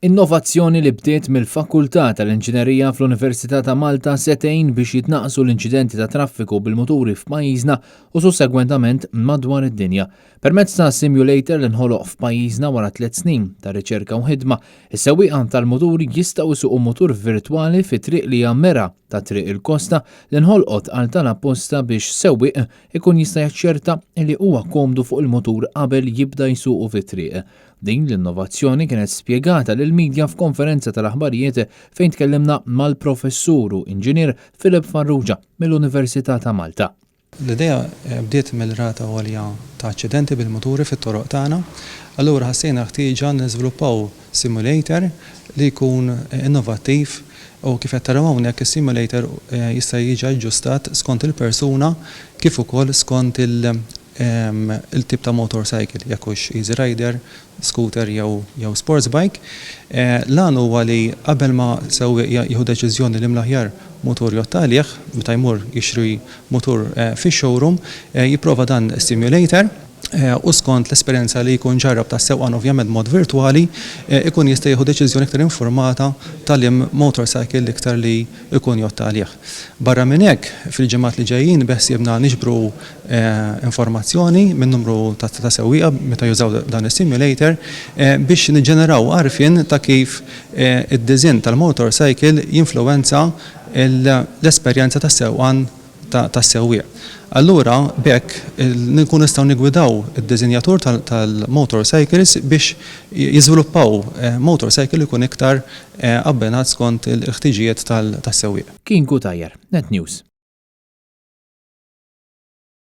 Innovazzjoni li bdiet mill-Fakultà tal-Inġinerija fl-Università ta' Malta setejn biex jitnaqsu l-inċidenti ta' traffiku bil-muturi f'pajjiżna u sussegwentament madwar id-dinja. Permezz ta' simulator li nħoloq f'pajjiżna wara 3 snin ta' riċerka u ħidma, is-sewwieqa tal-muturi jistgħu jsuqu mutur virtwali fi triq li jammera ta' triq il-kosta li nħolqot għal tal-apposta biex sewwieq ikun jista' jaċċerta li huwa komdu fuq il-mutur qabel jibda jsuqu fit-triq. Din l-innovazzjoni kienet spjegata lill-medja f'konferenza tal-aħbarijiet fejn tkellimna mal-professuru inġinier Filip Farrugia mill-Università ta' Malta. L-idea bdiet mill-rata għolja ta' aċċidenti bil-muturi fit-toroq tagħna, allura ħassejna ħtieġa niżviluppaw simulator li jkun innovattiv u kif qed taraw hawnhekk is-simulator jista' jiġi aġġustat skont il-persuna kif ukoll skont il-tip ta' motorcycle, jekk hux easy rider, scooter jew sports bike. Lan huwa li qabel ma sewwieq jieħu deċiżjoni li ml-aħjar mutur jottalih, meta jmur jixtri mutur fix-showroom, jipprova dan simulator u skont l-esperjenza li jkun ġarrab ta' sewqan ovvjament mod virtwali, ikun jista' jieħu deċiżjoni iktar informata tal-im motorcycle iktar li jkun jottalih. Barra minn hekk, fil-ġimgħat li ġejjin beħsiebna niġbru informazzjoni minn numru ta' sewwieqa meta jużaw dan is-simulator biex niġġeneraw għarfien ta' kif id-diżinn tal-motorcycle jinfluwenza l-esperjenza tas-sewqan tas-sewwieq. Allura bekk nkun nistgħu nigwidaw id-diżinjatur tal-motorcycles biex jiżviluppaw motorcycle ikun iktar abbenat skont il-ħtiġijiet tas-sewwieq. Kien Kutajjar, Net News.